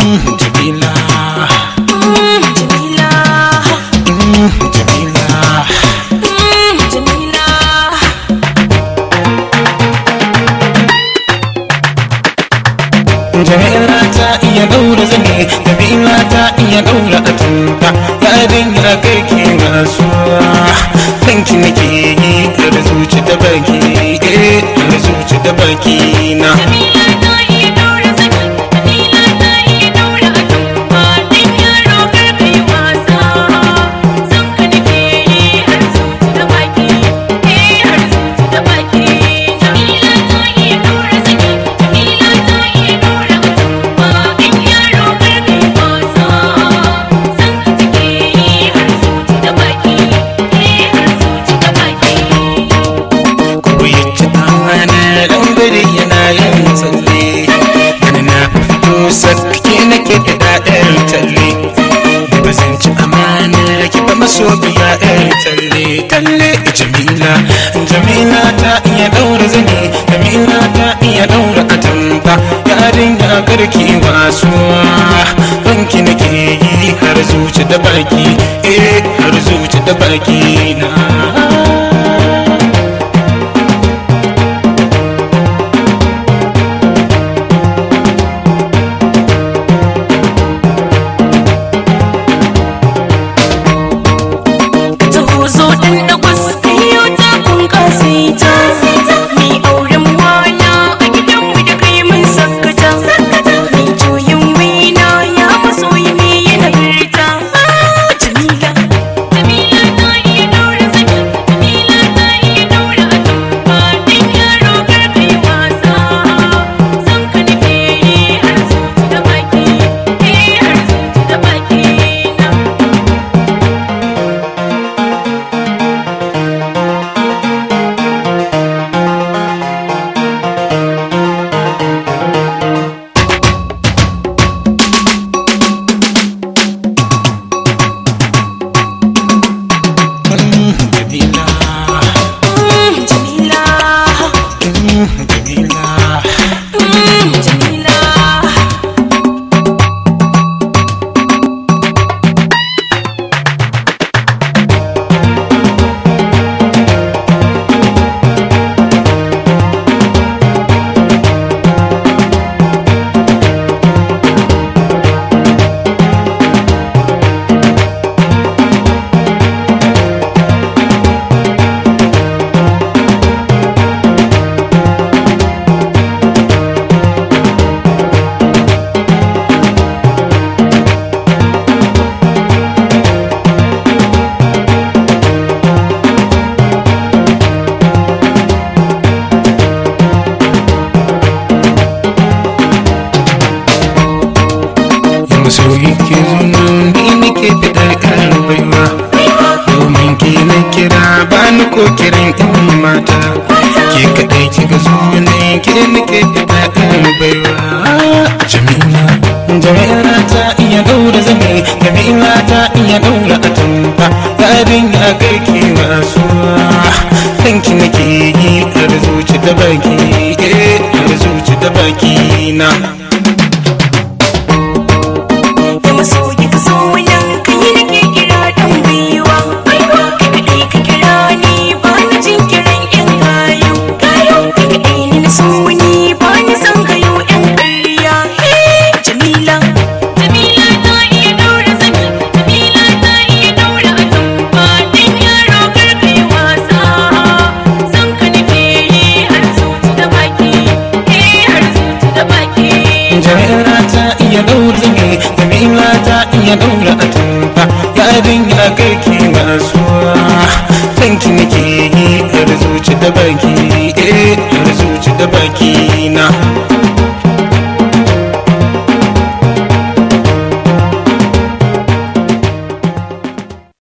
Jamila, Jamila, Jamila, Jamila. Jamila ta iya daura zane, Jamila ta iya daura atamfa, yarinya kai ke wasuwa, danki nake yi har zuci da baki, har zuci da baki na. Jamila ta iya daura zane, Jamila ta iya daura atamfa, dan yaro kar kai wasa, san ka nake yi har zuci da baki, har zuci da baki. Jamila ta iya daura zane, Jamila ta iya daura atamfa, dan yaro kar kai wasa, san ka nake yi har zuci da baki, har zuci da baki. Kuyaci amana dan bari yana yin tsalle, yana na fito sakke nake da ɗaɗar talle, ba zan ci amana ki ba masoyiya ɗar talle talle. Jamila, Jamila ta iya daura zane, Jamila ta iya daura atamfa, yarinya karki wasuwa, banki nake yi har zuci da baki, har zuci da baki na. Zo ɗan dagwas kayo takun kasaita, mi auren wana a gidanmu da kai mun sakata, mi juyin waina ya masoyi me yana birta. Jamila, Jamila ta iya daura zane, Jamila ta iya daura atamfa, dan yaro kar kai wasa, san ka nake yi har zuci da baki, har zuci da baki na. Jamila, Jamila, Jamila. Jamila. Masoyi ke zunan ni nake fitar kan baiwa, domin ke na kira ba ni ko kiran yan mata, ke kaɗai kika zo ne ke nake fitar kan baiwa. Jamila, Jamila ta iya daura zane, Jamila ta iya daura atamfa, yarinya kai ke wasuwa, danki nake yi har zuci da baki, har zuci da baki na. Da masoyi ka so wannan kai nake kira dan gwiwa, kai kaɗai ka kira ni ba ni jin kiran yan gayu, kai kaɗai ni na so ni ba ni san gayu yan ƙarya. Jamila, Jamila ta iya daura zane, Jamila ta iya daura atamfa, dan yaro kar kai wasa, san ka nake yi har zuci da baki, har zuci da baki. Jamila ta iya daura zane, Jamila ta iya daura atamfa, yarinya kai ke wasuwa, danki nake yi har zuci da baki, har zuci da baki na.